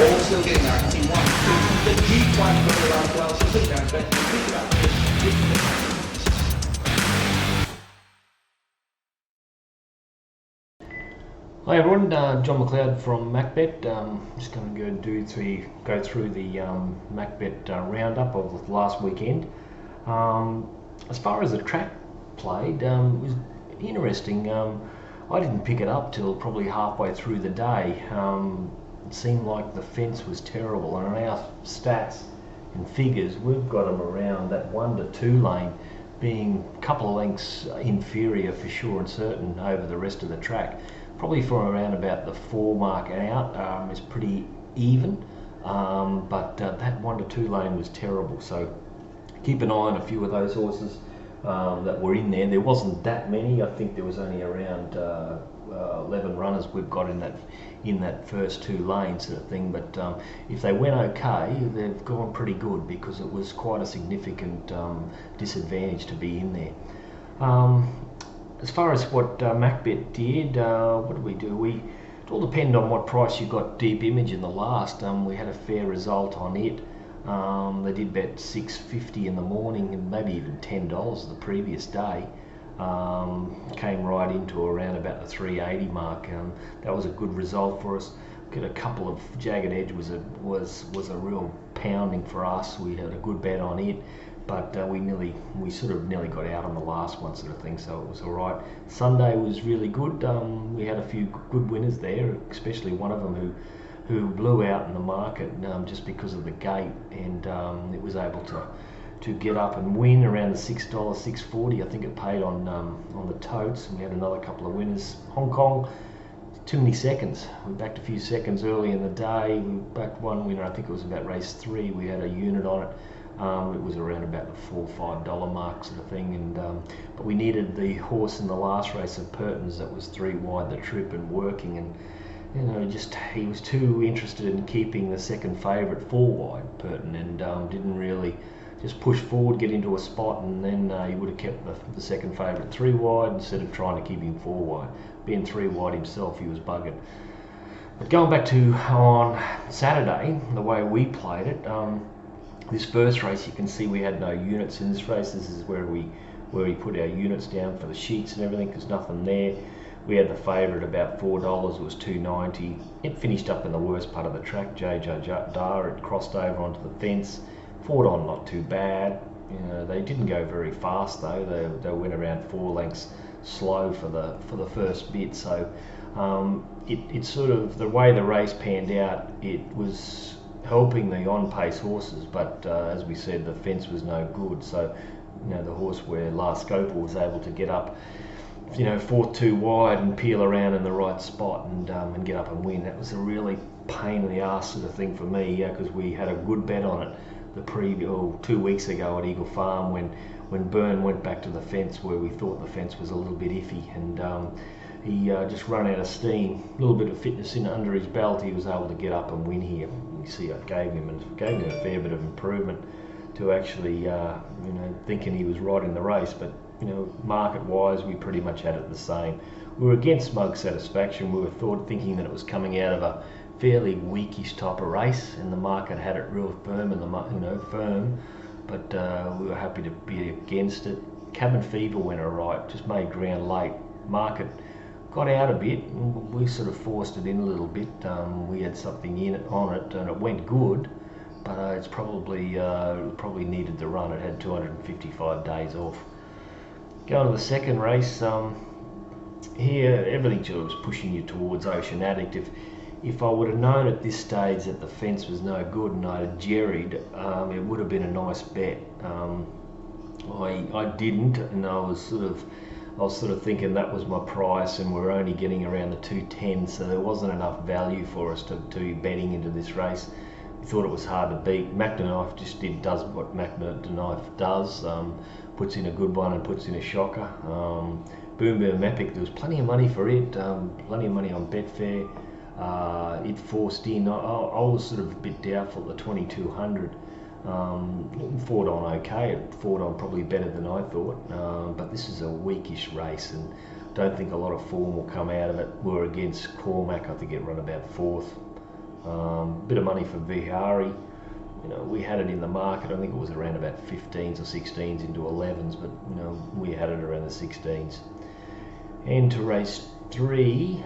All still getting there. I can see one, two, the Jeep one for the last well. She'll sit down, but pick it up. Hi everyone, John McLeod from Macbet. Just going to go through the Macbet roundup of last weekend. As far as the track played, it was interesting. I didn't pick it up till probably halfway through the day. It seemed like the fence was terrible, and on our stats and figures, we've got them around that 1 to 2 lane being a couple of lengths inferior for sure and certain over the rest of the track. Probably from around about the 4 mark out is pretty even, but that 1 to 2 lane was terrible. So keep an eye on a few of those horses that were in there. There wasn't that many. I think there was only around 11 runners we've got in that first 2 lanes sort of thing. But if they went okay, they've gone pretty good, because it was quite a significant disadvantage to be in there. As far as what Macbet did, what did we do? It all depended on what price you got Deep Image in the last. We had a fair result on it. They did bet $6.50 in the morning, and maybe even $10 the previous day. Came right into around about the 380 mark. That was a good result for us. Got a couple of Jagged Edge was a real pounding for us. We had a good bet on it, but we sort of nearly got out on the last one sort of thing, so it was all right. Sunday was really good. We had a few good winners there, especially one of them who blew out in the market just because of the gate, and it was able to get up and win around the $6, $6.40. I think it paid on the totes, and we had another couple of winners. Hong Kong, too many seconds. We backed a few seconds early in the day. We backed one winner, I think it was about race 3. We had a unit on it. It was around about the $4 or $5 mark sort of thing, and but we needed the horse in the last race of Purton's that was 3 wide the trip and working, and just he was too interested in keeping the second favourite 4 wide Purton, and didn't really just push forward, get into a spot, and then he would have kept the second favourite 3 wide instead of trying to keep him 4 wide. Being 3 wide himself, he was buggered. But going back to on Saturday, the way we played it. This first race, you can see we had no units in this race. This is where we put our units down for the sheets and everything. There's nothing there. We had the favourite about $4. It was $2.90. It finished up in the worst part of the track. JJ Dar, it crossed over onto the fence. Fought on, not too bad. They didn't go very fast though. They went around 4 lengths slow for the first bit. So it sort of, the way the race panned out, it was helping the on-pace horses, but as we said, the fence was no good. So the horse where Last Scoper was able to get up 4th 2 wide and peel around in the right spot and get up and win. That was a really pain in the ass sort of thing for me, because we had a good bet on it the 2 weeks ago at Eagle Farm when Byrne went back to the fence, where we thought the fence was a little bit iffy, and he just run out of steam. A little bit of fitness in under his belt, he was able to get up and win here. You see, I gave him a fair bit of improvement to actually, thinking he was right in the race. But market-wise, we pretty much had it the same. We were against Smug Satisfaction. We were thinking that it was coming out of a fairly weakish type of race, and the market had it real firm firm. But we were happy to be against it. Cabin Fever went alright, just made ground late. Market got out a bit, and we sort of forced it in a little bit. We had something on it, and it went good, but it's probably needed the run. It had 255 days off. Going to the second race, here everything sort of was pushing you towards Ocean Addict. If I would have known at this stage that the fence was no good and I had jerried, it would have been a nice bet. I didn't, and I was sort of thinking that was my price, and we're only getting around the 210, so there wasn't enough value for us to be betting into this race. We thought it was hard to beat. Mac the Knife just does what Mac the Knife does, puts in a good one and puts in a shocker. Boom Boom Epic, there was plenty of money for it, plenty of money on Betfair. It forced in. I was sort of a bit doubtful at the 2200. Fought on okay, it fought on probably better than I thought, but this is a weakish race, and don't think a lot of form will come out of it. We're against Cormac, I think it run about Bit of money for Vihari. You know, we had it in the market. I think it was around about 15s or 16s into 11s, but you know, we had it around the 16s. And to race 3,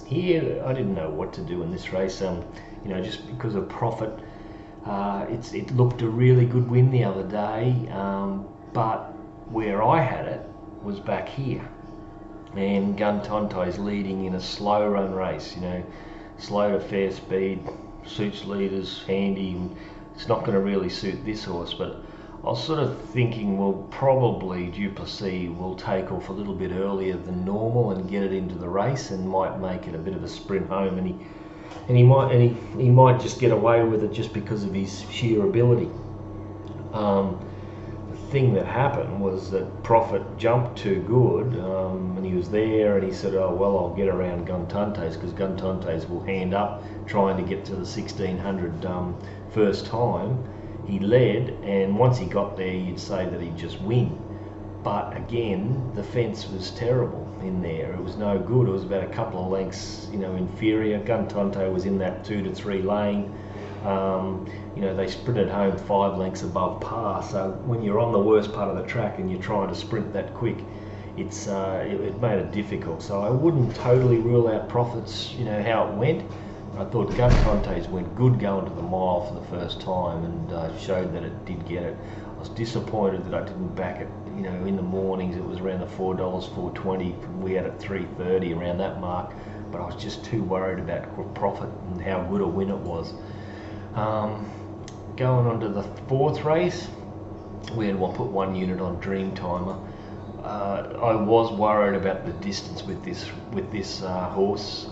here I didn't know what to do in this race. You know, just because of profit, it looked a really good win the other day, but where I had it was back here, and Gun Tonte's leading in a slow run race. You know, slow to fair speed, suits leaders, handy. It's not going to really suit this horse, but I was sort of thinking, well, probably Duplessis will take off a little bit earlier than normal and get it into the race, and might make it a bit of a sprint home, and he might just get away with it just because of his sheer ability. The thing that happened was that Profit jumped too good, and he was there, and he said, oh well, I'll get around Gun Tonte's, because Gun Tonte's will hand up trying to get to the 1600 first time. He led, and once he got there, you'd say that he'd just win. But again, the fence was terrible in there. It was no good. It was about a couple of lengths, you know, inferior. Gun Tonte was in that 2 to 3 lane. You know, they sprinted home 5 lengths above par. So when you're on the worst part of the track and you're trying to sprint that quick, it made it difficult. So I wouldn't totally rule out Profits, you know, how it went. I thought Gun Tonte's went good going to the mile for the first time, and showed that it did get it. I was disappointed that I didn't back it. You know, in the mornings it was around the $4, $4.20. We had it $3.30 around that mark, but I was just too worried about Profit and how good a win it was. Going on to the 4th race, we had put 1 unit on Dreamtimer. I was worried about the distance with this horse.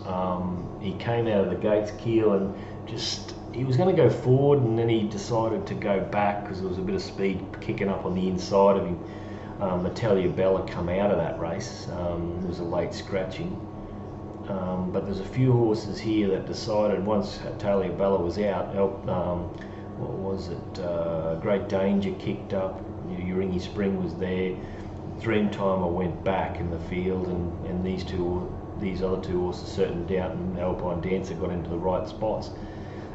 He came out of the gates, Keel, and he was going to go forward, and then he decided to go back because there was a bit of speed kicking up on the inside of him. Natalia Bella come out of that race. It was a late scratching. But there's a few horses here that decided once Natalia Bella was out, what was it? Great Danger kicked up. Uringi Spring was there. Dreamtimer went back in the field, and these other 2 horses, Certain Doubt and Alpine Dancer, got into the right spots,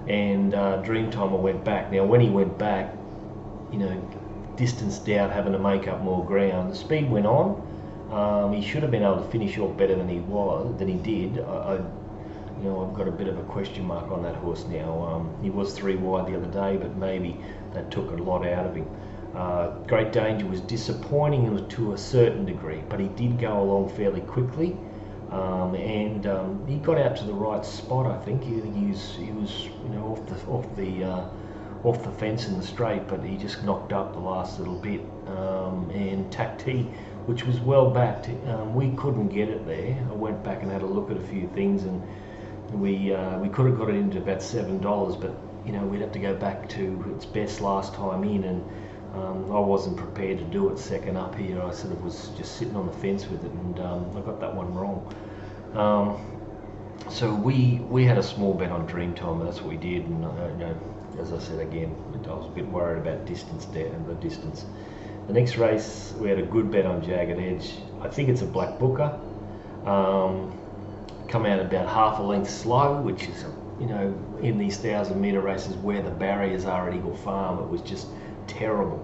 and Dreamtimer went back. Now when he went back, you know, Distance Doubt having to make up more ground, the speed went on. He should have been able to finish off better than he did. You know, I've got a bit of a question mark on that horse now. He was 3 wide the other day, but maybe that took a lot out of him. Great Danger was disappointing to a certain degree, but he did go along fairly quickly, and he got out to the right spot. I think he was you know, off the fence in the straight, but he just knocked up the last little bit. And Tacti, which was well backed, we couldn't get it there. I went back and had a look at a few things, and we could have got it into about $7, but you know, we'd have to go back to its best last time in, and I wasn't prepared to do it second up here. I sort of was just sitting on the fence with it, and I got that one wrong. So we had a small bet on Dreamtime, that's what we did, and you know, as I said again, I was a bit worried about distance there and the distance. The next race, we had a good bet on Jagged Edge. I think it's a Black Booker. Come out about half a length slow, which is, you know, in these 1,000-metre races where the barriers are at Eagle Farm, it was just terrible,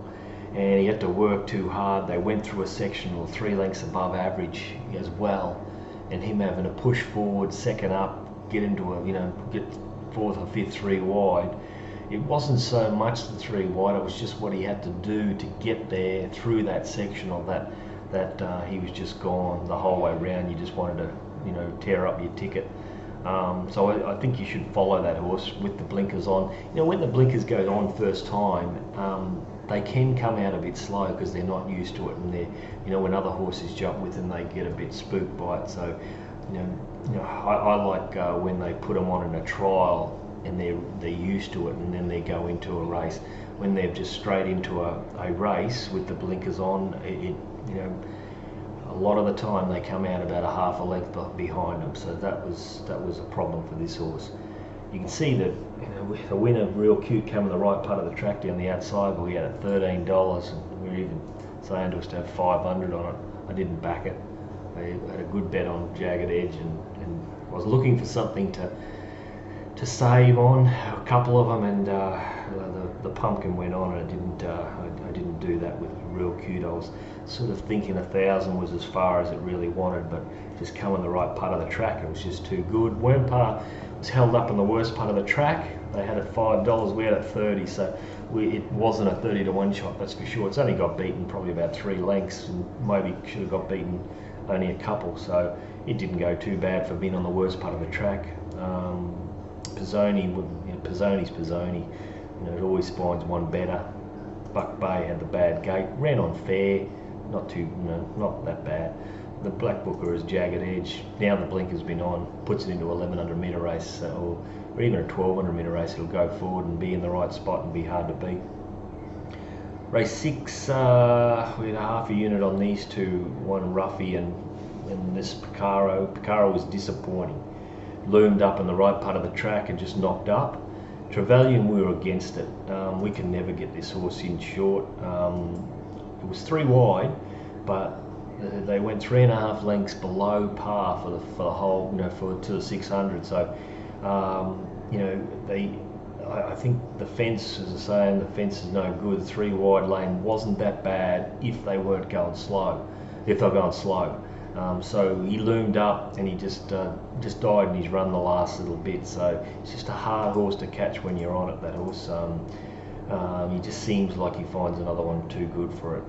and he had to work too hard. They went through a sectional 3 lengths above average as well, and him having to push forward second up, get into a, you know, get 4th or 5th 3 wide. It wasn't so much the 3 wide, it was just what he had to do to get there through that sectional that he was just gone the whole way around. You just wanted to, you know, tear up your ticket. So I think you should follow that horse with the blinkers on. You know, when the blinkers go on first time, they can come out a bit slow because they're not used to it, and they're, you know, when other horses jump with them, they get a bit spooked by it. So, you know, I like when they put them on in a trial and they're used to it, and then they go into a race. When they're just straight into a race with the blinkers on, you know, a lot of the time they come out about a half a length behind them. So that was a problem for this horse. You can see that, you know, the winner, Real Cute, came in the right part of the track down the outside, but we had it $13, and we were even saying to us to have 500 on it. I didn't back it. I had a good bet on Jagged Edge, and I was looking for something to to save on a couple of them, and the pumpkin went on, and I didn't do that with real cute. I was sort of thinking 1,000 was as far as it really wanted, but just coming the right part of the track, it was just too good. Wormpar was held up in the worst part of the track. They had it $5, we had it 30, so it wasn't a 30 to 1 shot, that's for sure. It's only got beaten probably about 3 lengths, and maybe should have got beaten only a couple, so it didn't go too bad for being on the worst part of the track. Pizzoni's Pizzoni. It always finds one better. Buck Bay had the bad gate, ran on fair, not that bad. The Black Booker is jagged edge. Now the blinker's been on, puts it into 1100 metre race, or even a 1200 metre race. It'll go forward and be in the right spot and be hard to beat. Race 6, we had a half a unit on these two, one Ruffy and this Picaro. Picaro was disappointing. Loomed up in the right part of the track and just knocked up. Trevelyan, we were against it. We can never get this horse in short. It was 3 wide, but they went 3.5 lengths below par for the whole, to the 600. So, I think the fence, as I say, the fence is no good. 3 wide lane wasn't that bad if they weren't going slow. If they were going slow. So he loomed up and he just died in his run the last little bit. So it's just a hard horse to catch when you're on it, that horse. He just seems like he finds another one too good for it.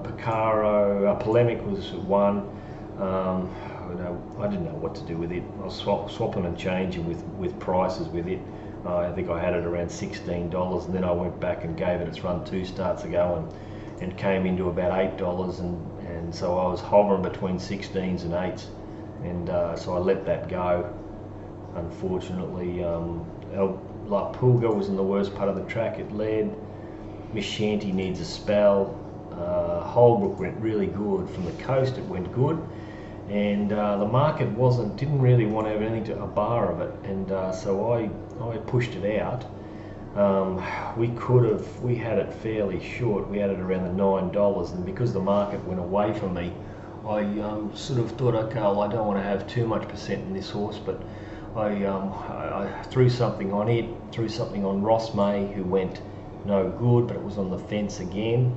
Picaro, Polemic was 1. I didn't know what to do with it. I was swapping and changing with prices with it. I think I had it around $16, and then I went back and gave it its run 2 starts ago and came into about $8, and so I was hovering between 16s and 8s, and so I let that go. Unfortunately, La Pulga was in the worst part of the track. It led. Miss Shanty needs a spell. Holbrook went really good. From the coast it went good, and the market didn't really want to have anything to a bar of it, and so I pushed it out. We had it fairly short. We had it around the $9, and because the market went away from me, I sort of thought, okay, well, I don't want to have too much percent in this horse, but I threw something on it, threw something on Ross May, who went no good, but it was on the fence again,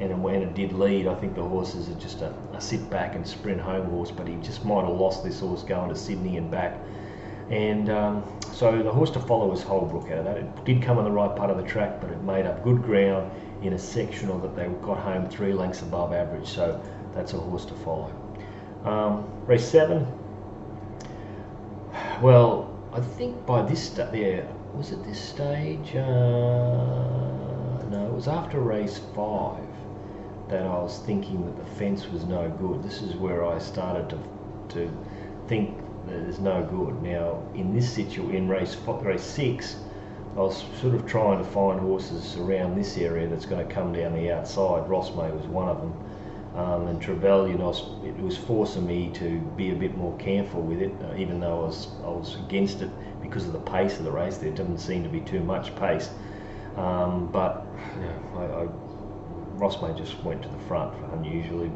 and when it did lead, I think the horse is just a sit back and sprint home horse, but he just might have lost this horse going to Sydney and back. And so the horse to follow was Holbrook out of that. It did come on the right part of the track, but it made up good ground in a sectional that they got home 3 lengths above average, so that's a horse to follow. Race 7. Well, I think by this stage, was it this stage? No, it was after race 5 that I was thinking that the fence was no good. This is where I started to think that it's no good. Now, in this in race 6, I was sort of trying to find horses around this area that's going to come down the outside. Rossmay was one of them. And Trevelyan, it was forcing me to be a bit more careful with it, even though I was against it because of the pace of the race. There didn't seem to be too much pace, but Rossmay just went to the front unusually.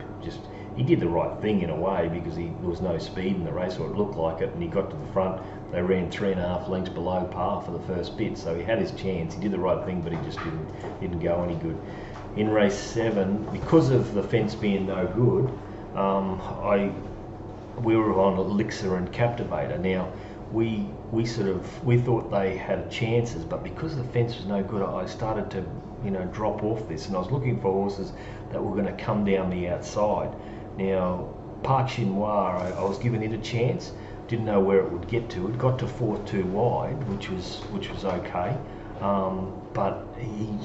He did the right thing in a way, because there was no speed in the race, or it looked like it, and he got to the front. They ran 3.5 lengths below par for the first bit, so he had his chance. He did the right thing, but he just didn't go any good. In race 7, because of the fence being no good, we were on Elixir and Captivator. Now, we thought they had chances, but because the fence was no good, I started to drop off this, and I was looking for horses that were going to come down the outside. Now, Park Chinois, I was giving it a chance. Didn't know where it would get to. It got to 4-2 wide, which was okay. But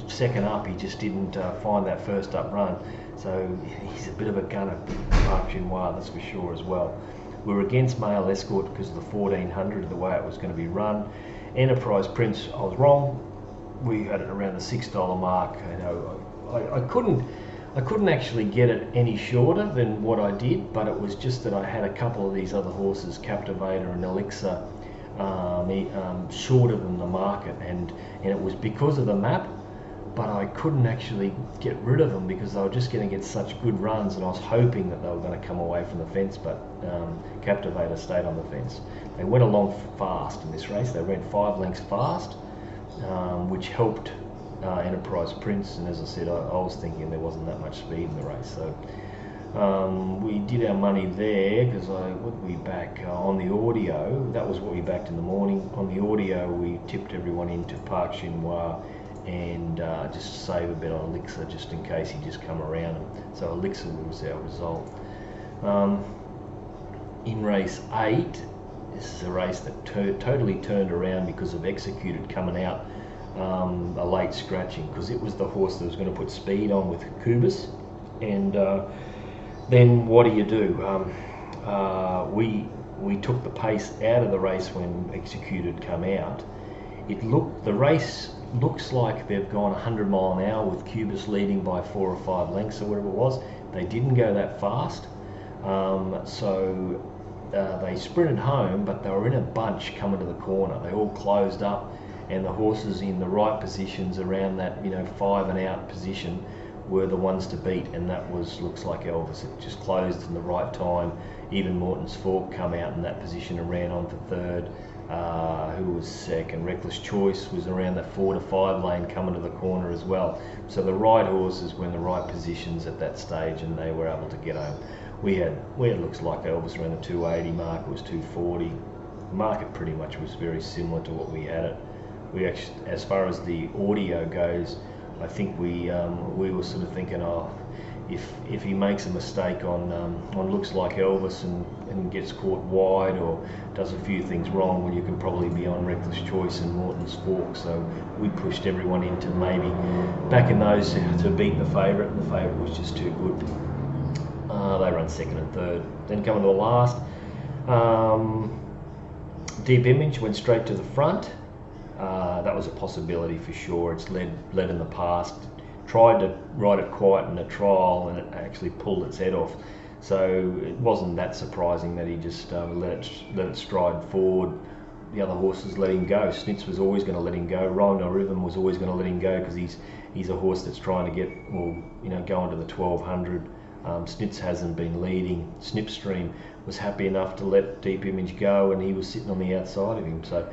second up, he just didn't find that first up run. So he's a bit of a gunner, Park Chinois, that's for sure as well. We were against Male Escort because of the 1400, the way it was going to be run. Enterprise Prince, I was wrong. We had it around the $6 mark. I couldn't actually get it any shorter than what I did, but it was just that I had a couple of these other horses, Captivator and Elixir, shorter than the market, and it was because of the map. but I couldn't actually get rid of them because they were just going to get such good runs, and I was hoping that they were going to come away from the fence, but Captivator stayed on the fence. They went along fast in this race. They ran 5 lengths fast, which helped Enterprise Prince, and as I said, I was thinking there wasn't that much speed in the race, so we did our money there because what we back on the audio. That was what we backed in the morning. On the audio, we tipped everyone into Park Chinois and just to save a bit on Elixir, just in case he just come around. So Elixir was our result. In race 8, this is a race that totally turned around because of Executed coming out a late scratching, because it was the horse that was going to put speed on with Kubus, and then what do? We took the pace out of the race when Executed come out. The race looks like they've gone 100 mile an hour with Kubus leading by 4 or 5 lengths or whatever it was. They didn't go that fast, so they sprinted home, but they were in a bunch coming to the corner. They all closed up, and the horses in the right positions around that 5 and out position were the ones to beat, and that looks like Elvis. It just closed in the right time. Even Morton's Fork come out in that position and ran on for third. Who was second? Reckless Choice was around that 4 to 5 lane coming to the corner as well. So the right horses were in the right positions at that stage, and they were able to get home. We had looks like Elvis around the 280 mark. It was 240. The market pretty much was very similar to what we had it. We actually, as far as the audio goes, I think we were sort of thinking, if he makes a mistake on looks like Elvis and gets caught wide or does a few things wrong, well, you can probably be on Reckless Choice and Morton's Fork. So we pushed everyone into maybe backing those to beat the favourite, and the favourite was just too good. They run second and third. Then coming to the last, Deep Image went straight to the front. That was a possibility for sure. It's led in the past. Tried to ride it quiet in a trial, and it actually pulled its head off. So it wasn't that surprising that he just let it stride forward. The other horses let him go. Snitz was always going to let him go. Royal Rhythm was always going to let him go because he's a horse that's trying to get go into the 1200. Snitz hasn't been leading. Snipstream was happy enough to let Deep Image go, and he was sitting on the outside of him. So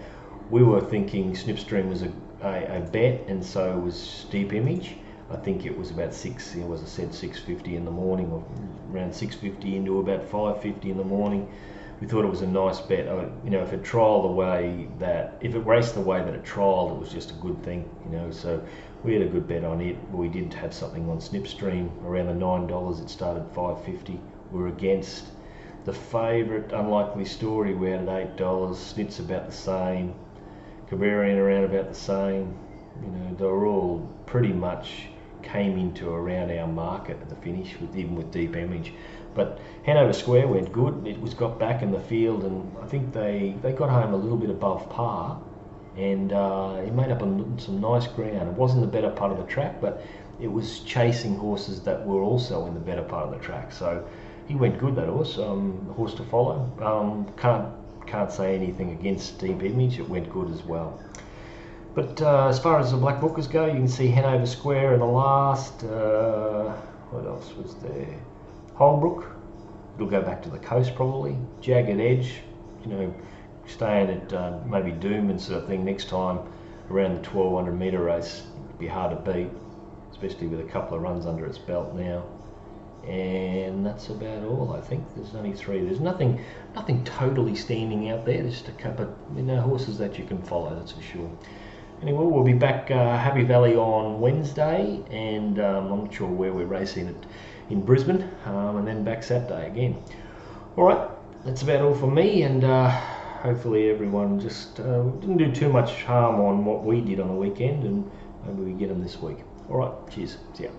we were thinking Snipstream was a bet, and so was Deep Image. I think it was about 6:50 in the morning, or around 6:50 into about 5:50 in the morning. We thought it was a nice bet. If it raced the way that it trialled, it was just a good thing. So we had a good bet on it. We did have something on Snipstream around the $9. It started 5:50. We were against the favourite, Unlikely Story. We had at $8. Snitz about the same. Caberian around about the same. They were all pretty much came into around our market at the finish, even with Deep Image. But Hanover Square went good. It was got back in the field, and I think they got home a little bit above par, and it made up some nice ground. It wasn't the better part of the track, but it was chasing horses that were also in the better part of the track. So he went good, that horse. Horse to follow. Can't say anything against Deep Image. It went good as well. But as far as the Black Bookers go, you can see Hanover Square in the last. What else was there? Holbrook. It'll go back to the coast probably. Jagged Edge. Staying at maybe Doomben sort of thing next time around the 1200 metre race. It'd be hard to beat, especially with a couple of runs under its belt now. And that's about all. I think there's only 3. There's nothing totally standing out there. There's just a couple of horses that you can follow, that's for sure. Anyway, we'll be back Happy Valley on Wednesday, and I'm not sure where we're racing it in Brisbane, and then back Saturday again. All right, that's about all for me, and hopefully everyone just didn't do too much harm on what we did on the weekend, and maybe we get them this week. All right, cheers. See ya.